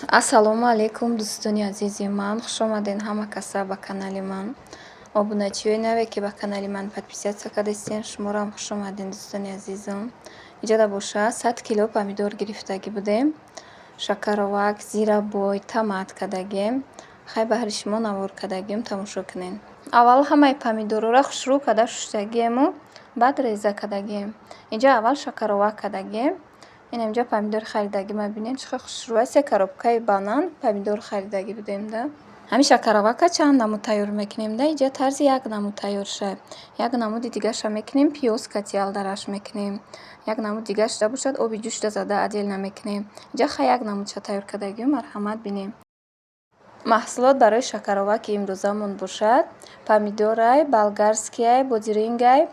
Ассалому алайкум дӯстони азизи ман, хуш омадед ҳама каса ба канали ман. Обуначиҳои наве ки ба канали ман подписатсия кардастен, шуморо хуш омадед дӯстони азизам. Иҷода боша 100 кило помидор гирифтагӣ будем, шакаровак, зирабой, томат кардагем. Хай баҳри шумо навор кардагем, тамошо кунед. Аввал ҳамаи помидорро хушрӯ карда шуштагему, баъд реза кардагем. Инҷа аввал шакаровак кардагем. Инҷа помидори харидагӣ мебинед чӣ қадр хушрӯ аст. 3 коробкаи банан помидор харидагӣ будем да. Ҳамин шакаровака чанд намуд тайёр мекунем да. Инҷа тарзи як намуд тайёр шуд. Як намуди дигаша мекунем, пиёз катиал дараш мекунем. Як намуд дига шуда бошад, оби ҷӯшта зада отдельно мекунем. Инҷа хай як намудша тайёр кардагӣ марҳамат бинем. маҳсулот барои шакароваки имрӯзамон бошад: помидорай, болгарскияй, бодирингай,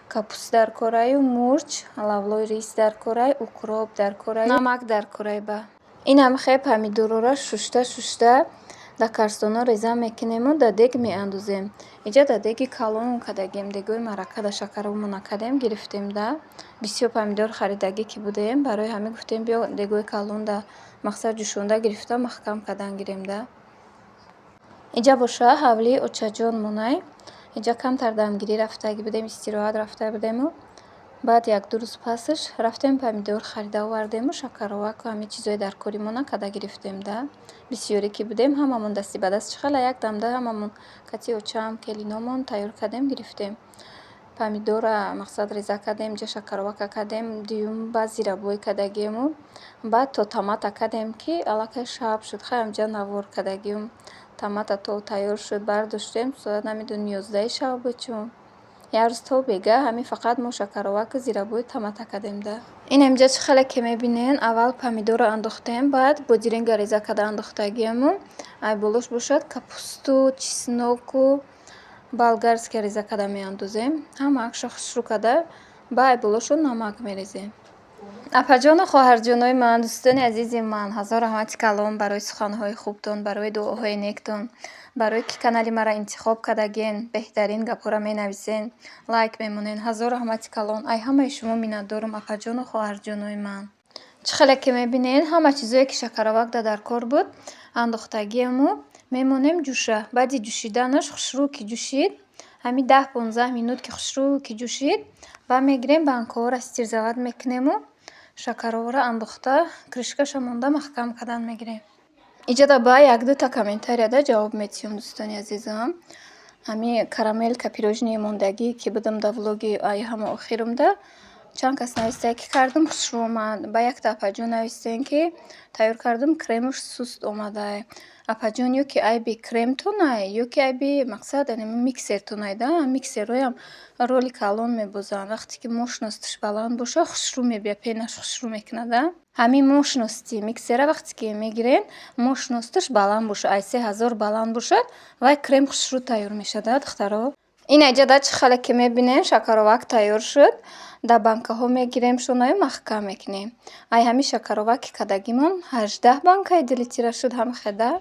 капуста дар кораю, мурч, лавлои рис дар корай, укроп дар корай, намак дар корай. Ба ин ҳамихе помидорро шушта дар карстона реза мекунему, дар дег меандозем. Инҷа дар деги калон кардагем, дегои марака дар шакарову накадем гирифтем да. Бисёр помидор харидагӣ ки будем, барои ҳамин гуфтем биё дегои калон да мақсад ҷӯшонда гирифта маҳкам кардан гирем да. Инҷа боша ҳавлии очаҷон монай. Инҷа камтар дамгирӣ рафтагӣ будем, истироҳат рафта будему. Баъд 1-2 рӯз пасаш рафтем помидор харида овардему, шакароваку ҳамин чизои дар коримона карда гирифтем да. Бисёре ки будем, ҳамамон дасти ба даст чихела як дамда ҳамамон кати очам, келиномон тайёр кардем гирифтем. Помидора мақсад реза кардем, инҷа шакаровака кардем, дуюм ба зирабой кардагему. Баъд то томата кардем ки аллакай шаб шуд, хай амҷа навор кардагим. Томата то тайёр шуд, бардоштем, соат намедонам 11 шаб буд чун. Як рӯз то бега ҳамин фақат мо шакароваку зирабой томата кардем да. Ин амҷа чӣ хеле ки мебинен, аввал помидорро андохтем, баъд бодиринга реза карда андохтагиему. Ай болош бошад капусту, чесноку, болгарския реза карда меандозем. Ҳамаакша хушрӯ карда ба ай болошо намак мерезем. Апаҷону хоҳарҷонои ман, дӯстони азизи ман, ҳазор раҳмати калон барои суханҳои хубтон, барои дуоҳои нектон, барое ки канали маро интихоб кардаген, беҳтарин гапҳоро менависен, лайк мемонен. Ҳазор раҳмати калон. Ай ҳамаи шумо миннатдорам, апаҷону хоҳарҷонои ман. Чӣ хеле ки мебинед, ҳама чизое ки шакаровакда дар кор буд андохтагиему, мемонем ҷӯша. Баъди ҷӯшиданаш хушрӯ ки ҷӯшид, ҳамин 10-15 минут ки хушрӯ ки ҷӯшид, ба мегирем банкаҳоро стирзават мекунему. Шакароваро андохта кришкаша монда маҳкам кардан мегирем. Иҷода ба 1-2 та комментарияда ҷавоб метиҳам дӯстони азизам. Ҳамин карамелка пирожнии мондагӣ ки будам дар влоги ай ҳама охирумда, чанд кас навистае ки кардум хушрӯ омад. Ба якта апаҷон навистем ки тайёр кардум, кремаш суст омадае. Апаҷон ё ки айби кремтонай, ё ки айби мақсад миксертонай да. Миксерҳоям роли калон мебозанд. Вақте ки мощностиш баланд боша, хушрӯ мебиёд, пенаш хушрӯ мекунад да. Ҳамин мощности миксера вақте ки мегирем, мощностиш баланд боша, ай 3000 баланд бошад, вай крем хушрӯ тайёр мешавад духтаро. Ин аҷада чӣ хеле ки мебинем, шакаровак тайёр шуд. Дар банкаҳо мегирем, шонаи маҳкам мекунем. Ай ҳамин шакароваки кардагимон 18 банкаи делитира шуд ҳамихе да.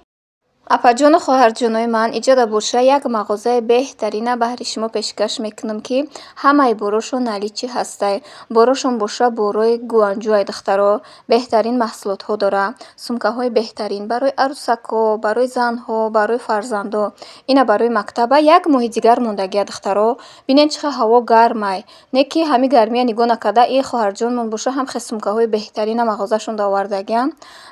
Апаҷону хоҳарҷонои ман, иҷода боша як мағозаи беҳтарина баҳри шумо пешкаш мекунам ки ҳамаи борошон наличӣ ҳастай. Борошон боша борои гуанҷӯ ай духтаро, беҳтарин маҳсулотҳо дора. Сумкаҳои беҳтарин барои арӯсакҳо, барои занҳо, барои фарзандо. Ина барои мактаба 1 моҳи дигар мондагӣ духтаро. Бинед чӣ қадр ҳаво гарм ай. Не ки ҳамин гармия нигоҳ накарда ин хоҳарҷонмон боша ҳамихе сумкаҳои беҳтарина мағозашон овардагиам.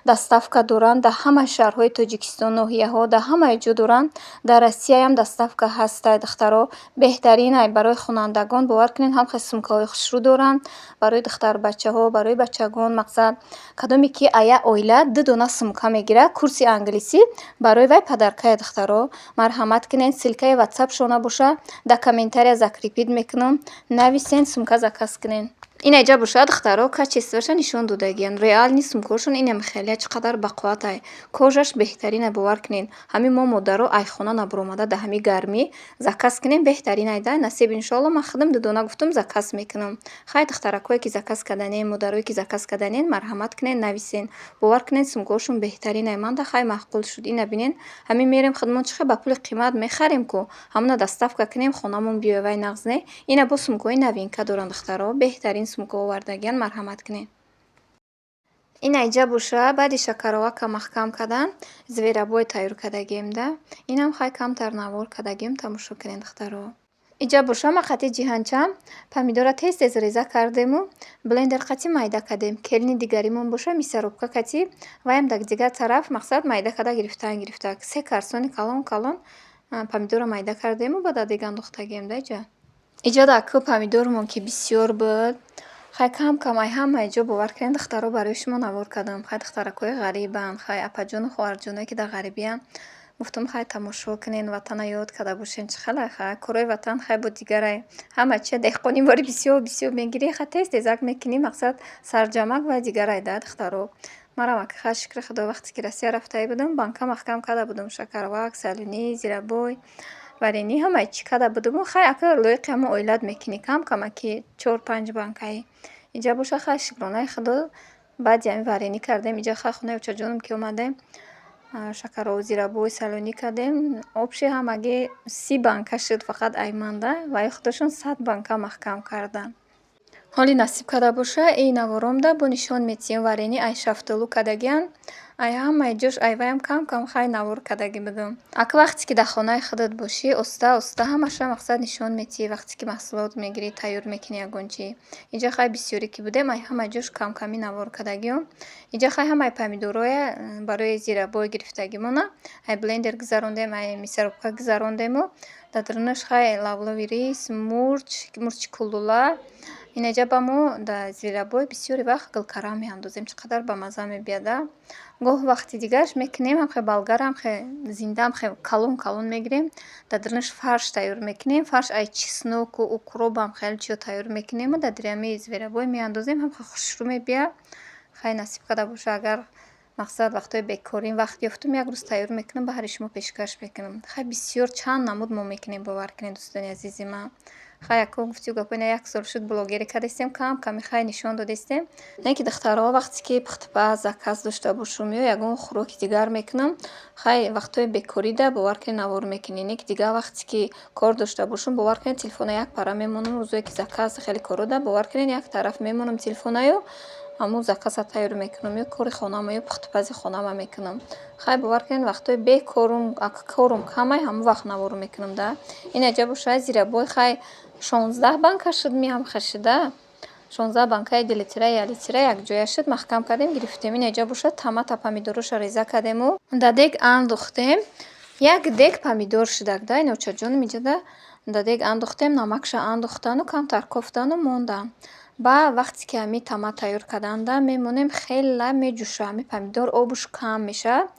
Доставка доранд дар ҳамаи шаҳрҳои Тоҷикистон, ноҳияҳо, дар ҳамаи ҷо доранд. Дар Россияям доставка ҳастай духтаро. Беҳтарин ай барои хонандагон, бовар кунед ҳамихе сумкаҳои хушрӯ доранд. Барои духтарбачаҳо, барои бачагон, мақсад кадоме ки ая оила 2 дона сумка мегирад, курси англисӣ барои вай падаркае духтаро. Марҳамат кунед, силкаи ватсапшона боша, дар комментария закрипид мекунам, нависен, сумка заказ кунед. Ин аҷа боша духтаро, качестваша нишон додагианд. Реални сумкаҳошон ин ҳамихелия чӣ қадар бақувват ай. Кожаш беҳтарин ай, бовар кунед. Ҳамин мо модаро ай хона набаромада дар ҳамин гармӣ заказ кунем, беҳтарин ай да. Насиб иншоалло, ман худам 2 дона гуфтум заказ мекунам. Хай духтаракое ки заказ карданед, модарое ки заказ карданед, марҳамат кунед, нависен. Бовар кунед, сумкаҳошон беҳтарин ай. Манда хай маъқул шуд. Ина бинед, ҳамин мерем худмон чӣ қадр ба пули қимат мехарем ку ҳамна доставка кунем, хонамон биёяд, вай нағз не. Ина бо сумкаҳои новинка доранд духтаро, беҳтарин сумка овардагианд, марҳамат кунед. ин айҷа боша баъди шакаровака маҳкам кардан звирабой тайёр кардагием да. Инам хай камтар навор кардагием, тамошо кунед духтаро. Иҷа боша ма қатъи ҷиҳанчам помидора тез тез реза кардему блендер қатъи майда кардем. Келини дигаримон боша мисаробка қатъи ваям дар дигар тараф мақсад майда карда гирифтак. 3 карсони калон помидора майда кардему ба дар дег андохтагием да иҷа. Иҷа даку помидормон ки бисёр буд. Хай кам ай ҳамаи ҷо бовар кунед духтаро барои шумо навор кардам. Хай духтаракҳои ғарибанд, хай апаҷону хоҳарҷоное ки дар ғарибиянд. Гуфтам хай тамошо кунед, ватана ёд карда бошед. Чӣ хеле хай корои ватан хай бо дигарай. Ҳама чия деҳқонӣ бори бисёр мегирӣ, хай тез тезак мекунӣ, мақсад сарҷамак ва дигарай да духтаро. Марамак хай шукри худо вақте ки Россия рафтаи будам, банка маҳкам карда будам. Шакаровак, салюни, зирабой, варенӣ ҳамаи чӣ карда будаму хай ака лоиқи ҳамон оилат мекунӣ камаки 4-5 банкаи. Иҷа боша хай шукронаи худо баъди ҳамин варенӣ кардем. Иҷа хай хонаи очаҷоным ки омадем шакарову зирабой салюни кардем. Обши ҳамагӣ 30 банка шуд фақат айманда ва худошон 100 банка маҳкам кардан. Ҳоли насиб карда боша ин наворомда бо нишон метиҳем варенӣ ай шафтолу кардагианд. Ай ҳамаи ҷош ай ваям кам хай навор кардагӣ будам. Ака вақте ки дар хонаи худат бошӣ оста ҳамаша мақсад нишон метиҳӣ вақте ки маҳсулот мегирӣ, тайёр мекунӣ ягон чӣ. Иҷа хай бисёрӣ ки будем ай ҳамаи ҷош камӣ навор кардагиём. Иҷа хай ҳамаи помидорое барои зирабой гирифтагимона ай блендер гузарондем, ай мисаробка гузарондему дар дарунаш хай лавлави рис, мурчи кулула. Ин аҷа ба мо дар зирабой бисёри вақт гулкарам меандозем, чӣ қадар ба маза мебияда. Гоҳ вақти дигараш мекунем ҳам хеле болгарам хеле зиндаам хеле калон мегирем. Дар дарунаш фарш тайёр мекунем. Фарш ай чесноку укропам хеле чиё тайёр мекунему дар дирами зирабой меандозем ҳам хеле хушрӯ мебияд. Хай насиб карда боша агар мақсад вақтҳои бекорим вақт ёфтум як рӯз тайёр мекунам, ба ҳари шумо пешкаш мекунам. Хай бисёр чанд намуд мо мекунем, бовар кунед дӯстони азизи ман. Хай яко гуфтию гапои на 1 сол шуд блогерӣ кардастем, ками хай нишон додастем. Не ки духтаро вақте ки пухтупаз заказ дошта бошум ё ягон хӯроки дигар мекунам, хай вақтҳои бекорида бовар кунед навор мекунед. Не ки дигар вақте ки кор дошта бошум бовар кунед телефона як пара мемонам, рӯзое ки заказ хеле корода бовар кунед як тараф мемонам телефонаю ҳамун заказа тайёр мекунам ё кори хонама ё пухтупази хонама мекунам. Хай бовар кунед вақтҳои бекорум корум камай ҳамун вақт навор мекунам да. Ин аҷа боша зирабой хай 16 банка шуд миам хашида. 16 банкаи 2 литра якҷоя шуд маҳкам кардем гирифтем. Ин аҷа боша тамата помидороша реза кардему дар дег андохтем. Як дег помидор шудак да иночаҷонам иҷа дар дег андохтем, намакша андохтану камтар кофтану мондан. Ба вақте ки ҳамин тама тайёр карданда мемонем хеле меҷӯша, ҳамин помидор обуш кам мешавад.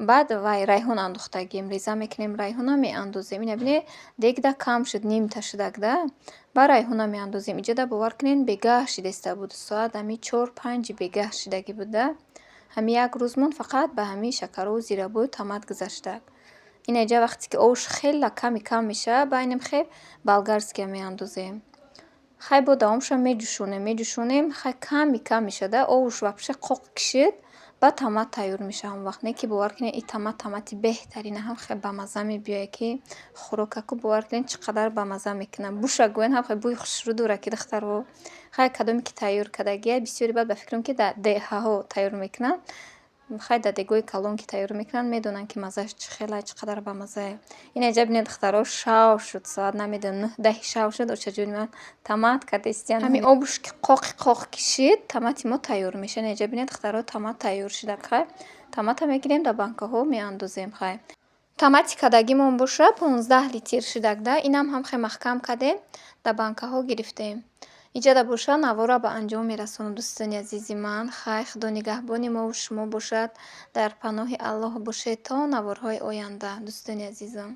Баъд вай райҳон андохтагием, реза мекунем райҳона меандозем. Ина бинед дегда кам шуд, нимта шудак да. Ба райҳона меандозем. Иҷа да бовар кунед бегаҳ шидаста буд. Соат ҳамин 4-5 бегаҳ шидагӣ буд да. Ҳамин як рӯз монд фақат ба ҳамин шакарову зирабою томат гузаштак. Ин аҷа вақте ки овуш хеле кам мешавад, ба инам хел болгарския меандозем. Хай бо давомша меҷӯшонем, хай кам мешавад. Овуш вапше қоқ кишид, ба томат тайёр мешавад ҳамон вақт. Не ки бовар кунед ин томати беҳтарина, ҳам хеле ба маза мебиёяд ки хӯрокаку бовар кунед чӣ қадар ба маза мекунад. Буша гӯянд ҳам хеле бӯи хушрӯ дорад ки духтаро. Хай кадоме ки тайёр кардагият бисёри баъд ба фикрам ки дар деҳаҳо тайёр мекунанд. Хай дар дегои калон ки тайёр мекунанд медонанд ки маззаш чӣ қадар ба маззае. Ин аҷа бинед духтаро шав шуд, соат намедонам 9-10 шав шуд. Очаҷони ман томат кардастиянд. Ҳамин обуш ки қоқ кишид, томати мо тайёр мешавад. Ин аҷа бинед духтаро томат тайёр шудак. Хай томата мегирем дар банкаҳо меандозем. Хай томати кардагимон боша 15 литр шудак да. Инам ҳам хеле маҳкам кардем дар банкаҳо гирифтем. Иҷа да боша навора ба анҷом мерасонам дӯстони азизи ман. Хай худо нигаҳбони мову шумо бошад. Дар паноҳи Аллоҳ бошед то наворҳои оянда дӯстони азизам.